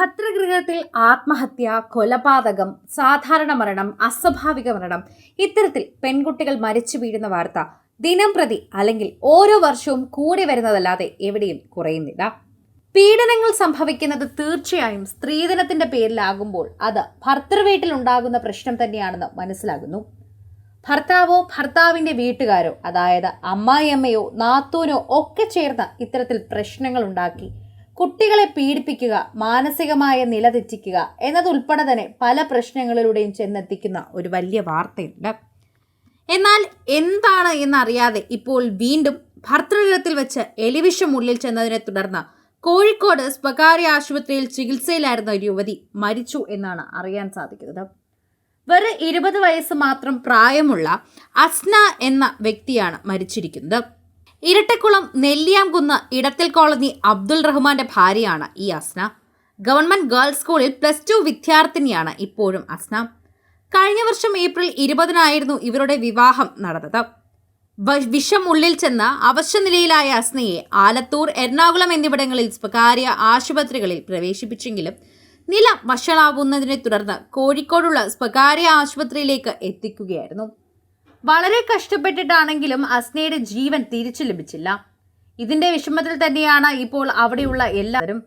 ഭർതൃഗൃഹത്തിൽ ആത്മഹത്യ, കൊലപാതകം, സാധാരണ മരണം, അസ്വാഭാവിക മരണം, ഇത്തരത്തിൽ പെൺകുട്ടികൾ മരിച്ചു വീഴുന്ന വാർത്ത ദിനം പ്രതി അല്ലെങ്കിൽ ഓരോ വർഷവും കൂടി വരുന്നതല്ലാതെ എവിടെയും കുറയുന്നില്ല. പീഡനങ്ങൾ സംഭവിക്കുന്നത് തീർച്ചയായും സ്ത്രീധനത്തിന്റെ പേരിലാകുമ്പോൾ അത് ഭർതൃവീട്ടിൽ ഉണ്ടാകുന്ന പ്രശ്നം തന്നെയാണെന്ന് മനസ്സിലാകുന്നു. ഭർത്താവോ ഭർത്താവിന്റെ വീട്ടുകാരോ, അതായത് അമ്മായിയമ്മയോ നാത്തൂനോ ഒക്കെ ചേർന്ന് ഇത്തരത്തിൽ പ്രശ്നങ്ങൾ ഉണ്ടാക്കി കുട്ടികളെ പീഡിപ്പിക്കുക, മാനസികമായ നില തെറ്റിക്കുക എന്നതുൾപ്പെടെ തന്നെ പല പ്രശ്നങ്ങളിലൂടെയും ചെന്നെത്തിക്കുന്ന ഒരു വലിയ വാർത്തയുണ്ട്. എന്നാൽ എന്താണ് എന്നറിയാതെ ഇപ്പോൾ വീണ്ടും ഭർതൃഗൃഹത്തിൽ വെച്ച് എലിവിഷം ഉള്ളിൽ ചെന്നതിനെ തുടർന്ന് കോഴിക്കോട് സ്വകാര്യ ആശുപത്രിയിൽ ചികിത്സയിലായിരുന്ന ഒരു യുവതി മരിച്ചു എന്നാണ് അറിയാൻ സാധിക്കുന്നത്. വെറും 20 വയസ്സ് മാത്രം പ്രായമുള്ള അസ്ന എന്ന വ്യക്തിയാണ് മരിച്ചിരിക്കുന്നത്. ഇരട്ടക്കുളം നെല്ലിയാംകുന്ന് ഇടത്തിൽ കോളനി അബ്ദുൾ റഹ്മാന്റെ ഭാര്യയാണ് ഈ അസ്ന. ഗവൺമെന്റ് ഗേൾസ് സ്കൂളിൽ +2 വിദ്യാർത്ഥിനിയാണ് ഇപ്പോഴും അസ്ന. കഴിഞ്ഞ വർഷം ഏപ്രിൽ 20-നായിരുന്നു ഇവരുടെ വിവാഹം നടന്നത്. വിഷം ഉള്ളിൽ ചെന്ന അവശനിലയിലായ അസ്നയെ ആലത്തൂർ, എറണാകുളം എന്നിവിടങ്ങളിൽ സ്വകാര്യ ആശുപത്രികളിൽ പ്രവേശിപ്പിച്ചെങ്കിലും നില വഷളാവുന്നതിനെ തുടർന്ന് കോഴിക്കോടുള്ള സ്വകാര്യ ആശുപത്രിയിലേക്ക് എത്തിക്കുകയായിരുന്നു. വളരെ കഷ്ടപ്പെട്ടിട്ടാണെങ്കിലും അസ്നയുടെ ജീവൻ തിരിച്ചു ലഭിച്ചില്ല. ഇതിന്റെ വിഷമത്തിൽ തന്നെയാണ് ഇപ്പോൾ അവിടെയുള്ള എല്ലാവരും.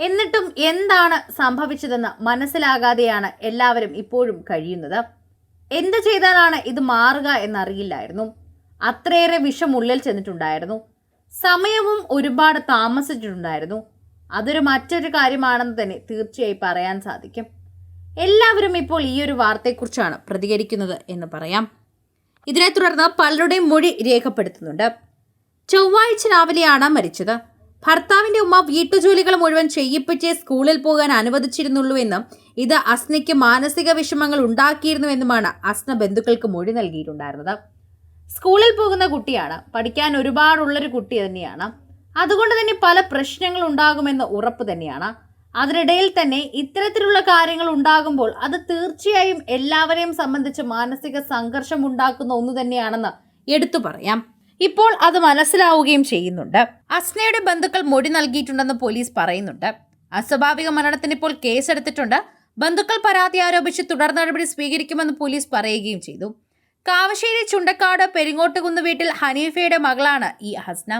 എന്നിട്ടും എന്താണ് സംഭവിച്ചതെന്ന് മനസ്സിലാകാതെയാണ് എല്ലാവരും ഇപ്പോഴും കഴിയുന്നത്. എന്ത് ചെയ്താലാണ് ഇത് മാറുക എന്നറിയില്ലായിരുന്നു. അത്രയേറെ വിഷം ഉള്ളിൽ ചെന്നിട്ടുണ്ടായിരുന്നു. സമയവും ഒരുപാട് താമസിച്ചിട്ടുണ്ടായിരുന്നു. അതൊരു മറ്റൊരു കാര്യമാണെന്ന് തന്നെ തീർച്ചയായും പറയാൻ സാധിക്കും. എല്ലാവരും ഇപ്പോൾ ഈ ഒരു വാർത്തയെക്കുറിച്ചാണ് പ്രതികരിക്കുന്നത് എന്ന് പറയാം. ഇതിനെ തുടർന്ന് പലരുടെയും മൊഴി രേഖപ്പെടുത്തുന്നുണ്ട്. ചൊവ്വാഴ്ച രാവിലെയാണ് മരിച്ചത്. ഭർത്താവിന്റെ ഉമ്മ വീട്ടുജോലികൾ മുഴുവൻ ചെയ്യിപ്പിച്ചേ സ്കൂളിൽ പോകാൻ അനുവദിച്ചിരുന്നുള്ളൂ എന്നും ഇത് അസ്നയ്ക്ക് മാനസിക വിഷമങ്ങൾ ഉണ്ടാക്കിയിരുന്നുവെന്നുമാണ് അസ്ന ബന്ധുക്കൾക്ക് മൊഴി നൽകിയിട്ടുണ്ടായിരുന്നത്. സ്കൂളിൽ പോകുന്ന കുട്ടിയാണ്, പഠിക്കാൻ ഒരുപാടുള്ളൊരു കുട്ടി തന്നെയാണ്. അതുകൊണ്ട് തന്നെ പല പ്രശ്നങ്ങൾ ഉണ്ടാകുമെന്ന് ഉറപ്പ് തന്നെയാണ്. അതിനിടയിൽ തന്നെ ഇത്തരത്തിലുള്ള കാര്യങ്ങൾ ഉണ്ടാകുമ്പോൾ അത് തീർച്ചയായും എല്ലാവരെയും സംബന്ധിച്ച് മാനസിക സംഘർഷം ഉണ്ടാക്കുന്ന ഒന്ന് തന്നെയാണെന്ന് എടുത്തു പറയാം. ഇപ്പോൾ അത് മനസ്സിലാവുകയും ചെയ്യുന്നുണ്ട്. അസ്നയുടെ ബന്ധുക്കൾ മൊഴി നൽകിയിട്ടുണ്ടെന്ന് പോലീസ് പറയുന്നുണ്ട്. അസ്വാഭാവിക മരണത്തിന് ഇപ്പോൾ കേസെടുത്തിട്ടുണ്ട്. ബന്ധുക്കൾ പരാതി ആരോപിച്ച് തുടർ നടപടി സ്വീകരിക്കുമെന്ന് പോലീസ് പറയുകയും ചെയ്തു. കാവശ്ശേരി ചുണ്ടക്കാട് പെരിങ്ങോട്ടുകുന്ന് വീട്ടിൽ ഹനീഫയുടെ മകളാണ് ഈ അസ്ന.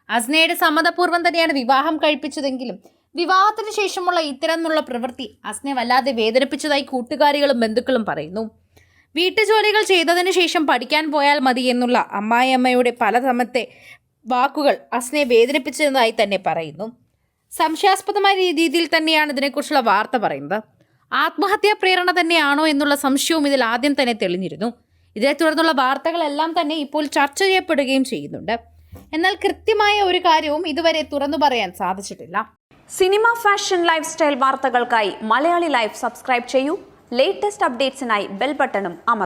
അസ്നയുടെ സമ്മതപൂർവ്വം തന്നെയാണ് വിവാഹം കഴിപ്പിച്ചതെങ്കിലും വിവാഹത്തിന് ശേഷമുള്ള ഇത്തരത്തിലുള്ള പ്രവൃത്തി അസ്നയെ വല്ലാതെ വേദനിപ്പിച്ചതായി കൂട്ടുകാരികളും ബന്ധുക്കളും പറയുന്നു. വീട്ടുജോലികൾ ചെയ്തതിനു ശേഷം പഠിക്കാൻ പോയാൽ മതി എന്നുള്ള അമ്മായിയമ്മയുടെ പലതവണത്തെ വാക്കുകൾ അസ്നയെ വേദനിപ്പിച്ചതായി തന്നെ പറയുന്നു. സംശയാസ്പദമായ രീതിയിൽ തന്നെയാണ് ഇതിനെക്കുറിച്ചുള്ള വാർത്ത പറയുന്നത്. ആത്മഹത്യാ പ്രേരണ തന്നെയാണോ എന്നുള്ള സംശയവും ഇതിൽ ആദ്യം തന്നെ തെളിഞ്ഞിരുന്നു. ഇതിനെ തുടർന്നുള്ള വാർത്തകളെല്ലാം തന്നെ ഇപ്പോൾ ചർച്ച ചെയ്യപ്പെടുകയും ചെയ്യുന്നുണ്ട്. എന്നാൽ കൃത്യമായ ഒരു കാര്യവും ഇതുവരെ തുറന്നു പറയാൻ സാധിച്ചിട്ടില്ല. സിനിമ, ഫാഷൻ, ലൈഫ് സ്റ്റൈൽ വാർത്തകൾക്കായി മലയാളി ലൈഫ് സബ്സ്ക്രൈബ് ചെയ്യൂ. ലേറ്റസ്റ്റ് അപ്ഡേറ്റ്സിനായി ബെൽ ബട്ടണും അമർത്തുക.